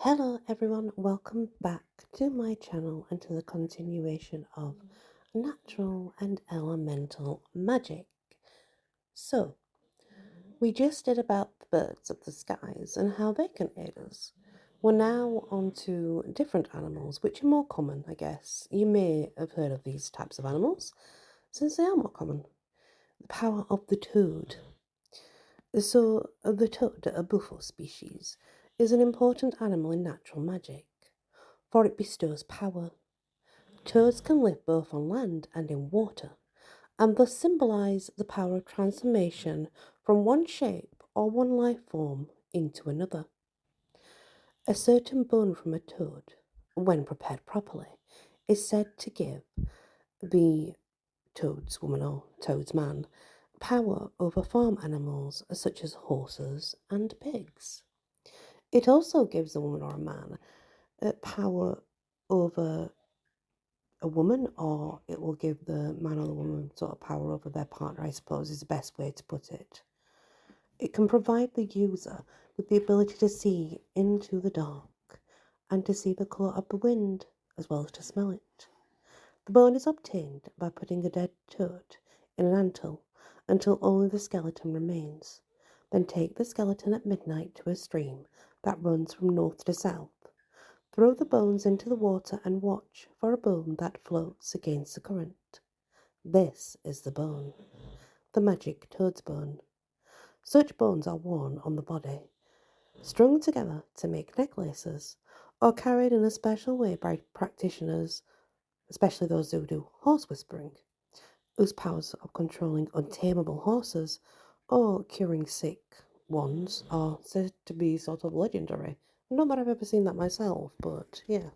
Hello everyone, welcome back to my channel and to the continuation of natural and elemental magic. So, we just did about the birds of the skies and how they can aid us. We're now on to different animals, which are more common, I guess. You may have heard of these types of animals, since they are more common. The power of the toad. So, the toad, a buffo species, is an important animal in natural magic, for it bestows power. Toads can live both on land and in water, and thus symbolize the power of transformation from one shape or one life form into another. A certain bone from a toad, when prepared properly, is said to give the toad's woman or toad's man power over farm animals such as horses and pigs. It also gives a woman or a man power over a woman, or it will give the man or the woman sort of power over their partner, I suppose is the best way to put it. It can provide the user with the ability to see into the dark and to see the colour of the wind as well as to smell it. The bone is obtained by putting a dead toad in an anthill until only the skeleton remains. Then take the skeleton at midnight to a stream that runs from north to south. Throw the bones into the water and watch for a bone that floats against the current. This is the bone, the magic toad's bone. Such bones are worn on the body, strung together to make necklaces, or carried in a special way by practitioners, especially those who do horse whispering, whose powers of controlling untamable horses or curing sick ones are said to be sort of legendary. Not that I've ever seen that myself, but yeah.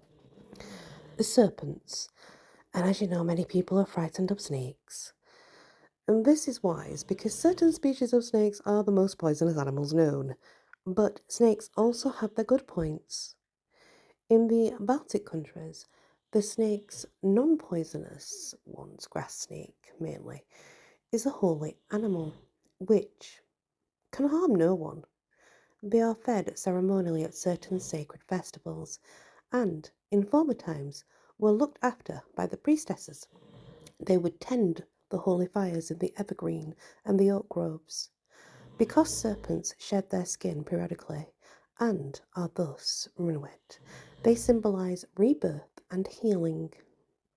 The serpents. And as you know, many people are frightened of snakes. And this is wise because certain species of snakes are the most poisonous animals known. But snakes also have their good points. In the Baltic countries, the snake's non-poisonous ones, grass snake mainly, is a holy animal, which can harm no one. They are fed ceremonially at certain sacred festivals, and, in former times, were looked after by the priestesses. They would tend the holy fires in the evergreen and the oak groves. Because serpents shed their skin periodically and are thus renewed, they symbolize rebirth and healing.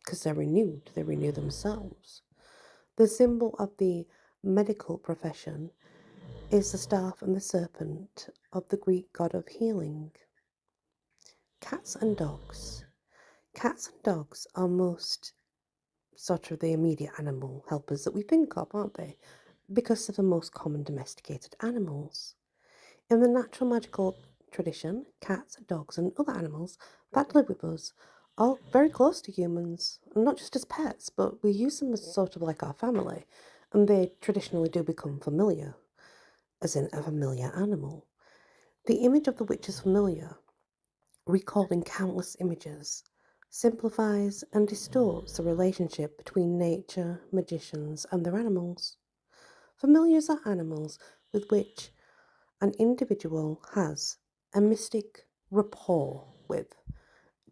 Because they're renewed, they renew themselves. The symbol of the medical profession is the staff and the serpent of the Greek god of healing. Cats and dogs. Cats and dogs are most sort of the immediate animal helpers that we think of, aren't they? Because they're the most common domesticated animals. In the natural magical tradition, cats, dogs, and other animals that live with us are very close to humans, not just as pets, but we use them as sort of like our family, and they traditionally do become familiar, as in a familiar animal. The image of the witch's familiar, recalled in countless images, simplifies and distorts the relationship between nature, magicians, and their animals. Familiars are animals with which an individual has a mystic rapport with,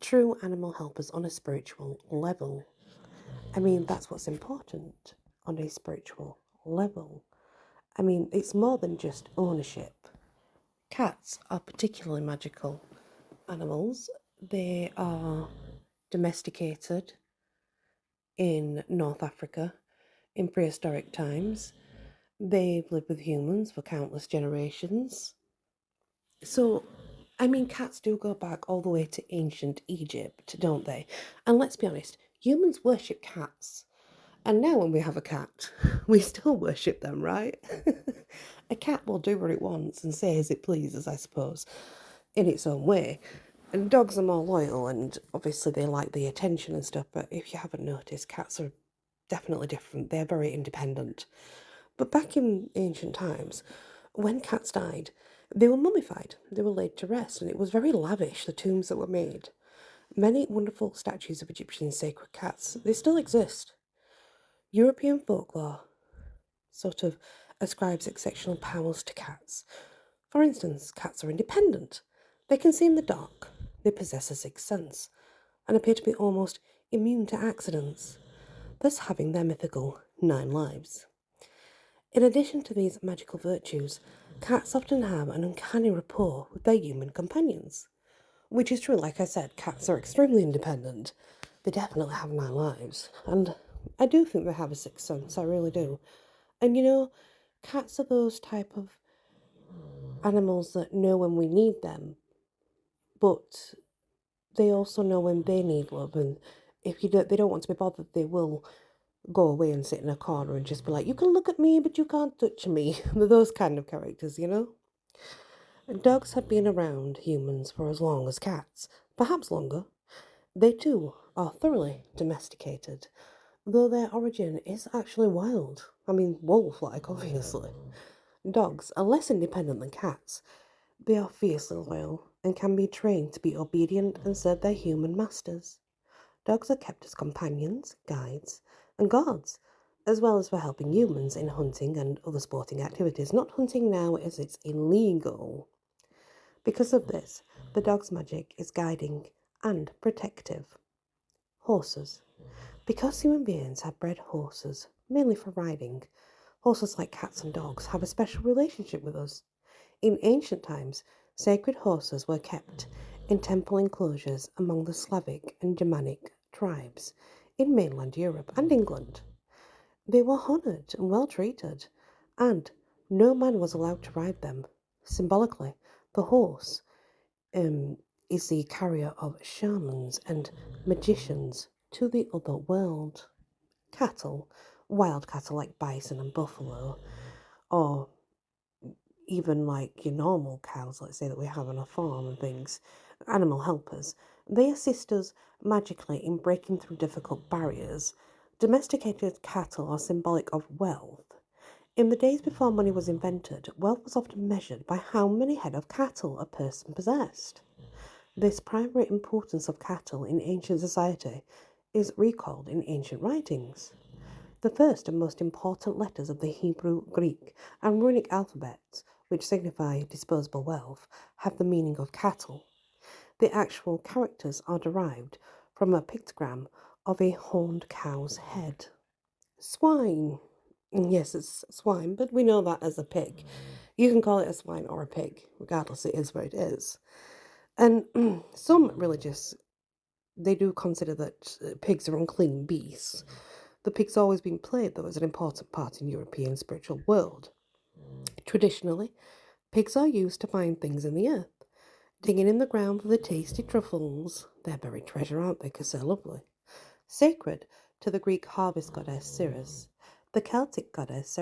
true animal helpers on a spiritual level. I mean, that's what's important on a spiritual level. I mean, it's more than just ownership. Cats are particularly magical animals. They are domesticated in North Africa in prehistoric times. They've lived with humans for countless generations. So, I mean, cats do go back all the way to ancient Egypt, don't they? And let's be honest, humans worship cats. And now, when we have a cat, we still worship them, right? A cat will do what it wants and say as it pleases, I suppose, in its own way. And dogs are more loyal and obviously they like the attention and stuff, but if you haven't noticed, cats are definitely different. They're very independent. But back in ancient times, when cats died, they were mummified, they were laid to rest, and it was very lavish, the tombs that were made. Many wonderful statues of Egyptian sacred cats, they still exist. European folklore sort of ascribes exceptional powers to cats. For instance, cats are independent. They can see in the dark, they possess a sixth sense, and appear to be almost immune to accidents, thus having their mythical 9 lives. In addition to these magical virtues, cats often have an uncanny rapport with their human companions. Which is true, like I said, cats are extremely independent. They definitely have 9 lives. And I do think they have a sixth sense, I really do. And cats are those type of animals that know when we need them, but they also know when they need love. And if they don't want to be bothered, they will go away and sit in a corner and just be like, you can look at me, but you can't touch me. They're those kind of characters, And dogs have been around humans for as long as cats, perhaps longer. They too are thoroughly domesticated, though their origin is actually wild. I mean, wolf-like, obviously. Dogs are less independent than cats. They are fiercely loyal and can be trained to be obedient and serve their human masters. Dogs are kept as companions, guides, and guards, as well as for helping humans in hunting and other sporting activities. Not hunting now, as it's illegal. Because of this, the dog's magic is guiding and protective. Horses. Because human beings have bred horses, mainly for riding, horses like cats and dogs have a special relationship with us. In ancient times, sacred horses were kept in temple enclosures among the Slavic and Germanic tribes in mainland Europe and England. They were honoured and well treated, and no man was allowed to ride them. Symbolically, the horse is the carrier of shamans and magicians to the other world. Cattle, wild cattle like bison and buffalo, or even like your normal cows, let's say that we have on a farm and things, animal helpers, they assist us magically in breaking through difficult barriers. Domesticated cattle are symbolic of wealth. In the days before money was invented, wealth was often measured by how many head of cattle a person possessed. This primary importance of cattle in ancient society is recalled in ancient writings. The first and most important letters of the Hebrew, Greek, and runic alphabets, which signify disposable wealth, have the meaning of cattle. The actual characters are derived from a pictogram of a horned cow's head. Swine. Yes, it's swine, but we know that as a pig. You can call it a swine or a pig, regardless, it is what it is. And some religious, they do consider that pigs are unclean beasts. The pig's always been played, though, as an important part in European spiritual world. Traditionally, pigs are used to find things in the earth, digging in the ground for the tasty truffles. They're buried treasure, aren't they? Because they're lovely. Sacred to the Greek harvest goddess Ceres, the Celtic goddess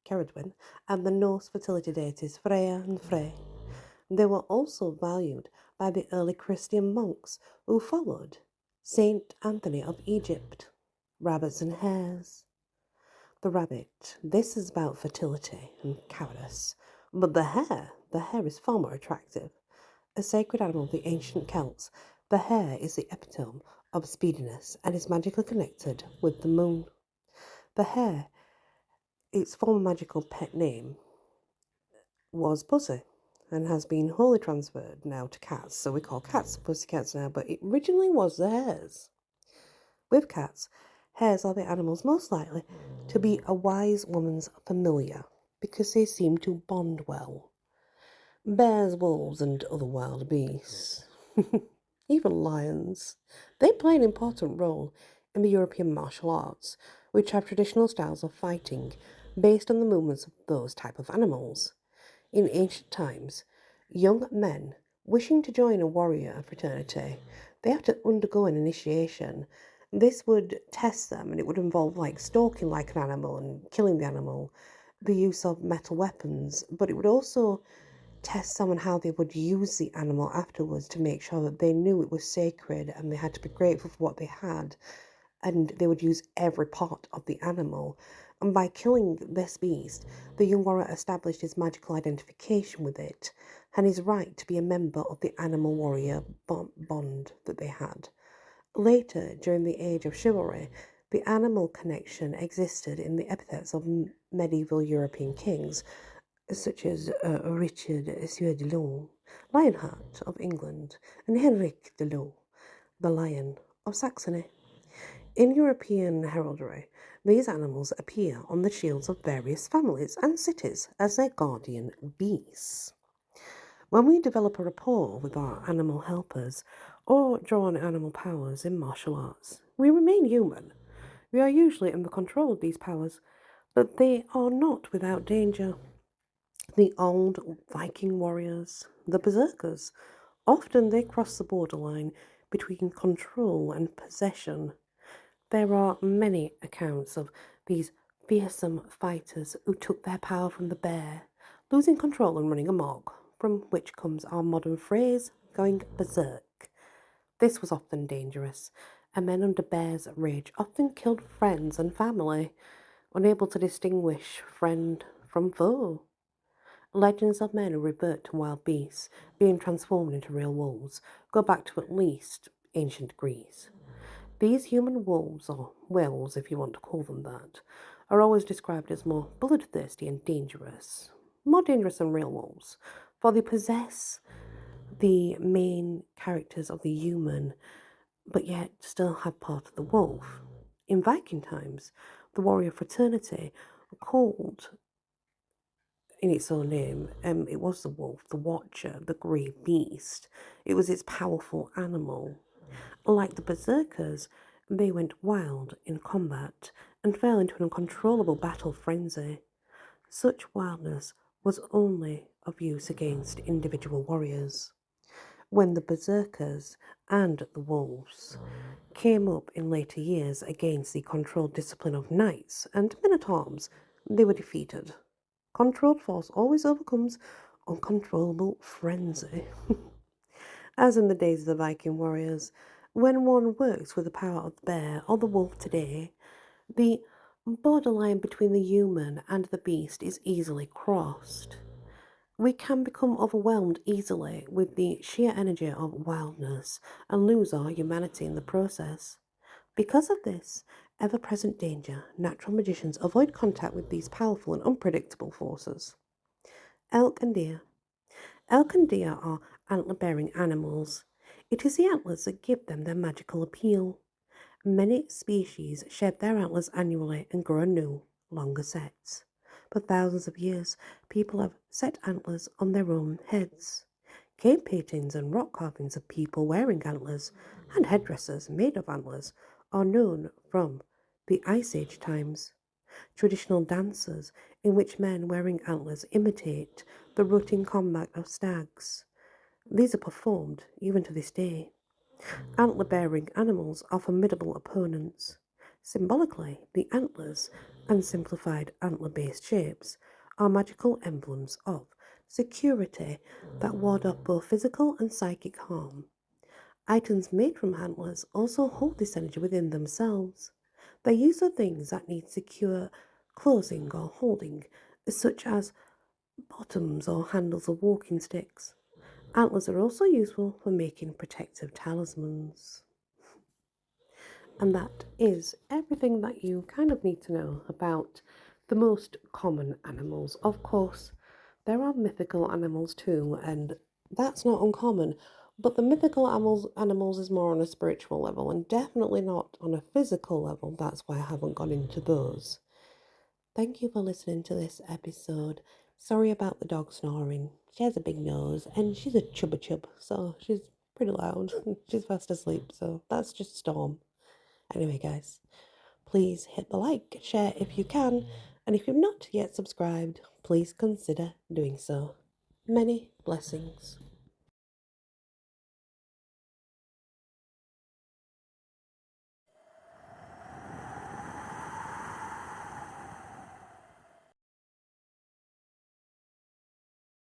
Ceridwen, and the Norse fertility deities Freya and Frey. They were also valued by the early Christian monks who followed Saint Anthony of Egypt. Rabbits and hares. The rabbit, this is about fertility and cowardice, but the hare is far more attractive. A sacred animal of the ancient Celts, the hare is the epitome of speediness and is magically connected with the moon. The hare, its former magical pet name, was Pussy, and has been wholly transferred now to cats, so we call cats pussycats now, but it originally was the hares. With cats, hares are the animals most likely to be a wise woman's familiar, because they seem to bond well. Bears, wolves, and other wild beasts, even lions, they play an important role in the European martial arts, which have traditional styles of fighting based on the movements of those type of animals. In ancient times, young men wishing to join a warrior fraternity, they have to undergo an initiation. This would test them, and it would involve like stalking like an animal and killing the animal, the use of metal weapons, but it would also test them on how they would use the animal afterwards to make sure that they knew it was sacred and they had to be grateful for what they had, and they would use every part of the animal. And by killing this beast, the young warrior established his magical identification with it and his right to be a member of the animal warrior bond that they had. Later, during the age of chivalry, the animal connection existed in the epithets of medieval European kings, such as Richard Sieur de Lyon, Lionheart of England, and Henrik de Loo, the Lion of Saxony. In European heraldry, these animals appear on the shields of various families and cities as their guardian beasts. When we develop a rapport with our animal helpers or draw on animal powers in martial arts, we remain human. We are usually in the control of these powers, but they are not without danger. The old Viking warriors, the berserkers, often they cross the borderline between control and possession. There are many accounts of these fearsome fighters who took their power from the bear, losing control and running amok, from which comes our modern phrase, going berserk. This was often dangerous, and men under bear's rage often killed friends and family, unable to distinguish friend from foe. Legends of men who revert to wild beasts, being transformed into real wolves, go back to at least ancient Greece. These human wolves, or werewolves if you want to call them that, are always described as more bloodthirsty and dangerous. More dangerous than real wolves, for they possess the main characters of the human, but yet still have part of the wolf. In Viking times, the warrior fraternity were called in its own name, it was the wolf, the watcher, the grey beast. It was its powerful animal. Like the berserkers, they went wild in combat and fell into an uncontrollable battle frenzy. Such wildness was only of use against individual warriors. When the berserkers and the wolves came up in later years against the controlled discipline of knights and men-at-arms, they were defeated. Controlled force always overcomes uncontrollable frenzy. As in the days of the Viking warriors, when one works with the power of the bear or the wolf today, the borderline between the human and the beast is easily crossed. We can become overwhelmed easily with the sheer energy of wildness and lose our humanity in the process. Because of this ever-present danger, natural magicians avoid contact with these powerful and unpredictable forces. Elk and deer. Elk and deer are antler-bearing animals. It is the antlers that give them their magical appeal. Many species shed their antlers annually and grow new, longer sets. For thousands of years, people have set antlers on their own heads. Cave paintings and rock carvings of people wearing antlers and headdresses made of antlers are known from the Ice Age times. Traditional dances in which men wearing antlers imitate the rutting combat of stags. These are performed even to this day. Antler-bearing animals are formidable opponents. Symbolically, the antlers and simplified antler-based shapes are magical emblems of security that ward off both physical and psychic harm. Items made from antlers also hold this energy within themselves. They use of things that need secure closing or holding, such as bottoms or handles of walking sticks. Antlers are also useful for making protective talismans. And that is everything that you kind of need to know about the most common animals. Of course, there are mythical animals too, and that's not uncommon. But the mythical animals is more on a spiritual level and definitely not on a physical level. That's why I haven't gone into those. Thank you for listening to this episode. Sorry about the dog snoring. She has a big nose and she's a chubba chub, so she's pretty loud. She's fast asleep, so that's just Storm. Anyway, guys, please hit the like, share if you can, and if you've not yet subscribed, please consider doing so. Many blessings.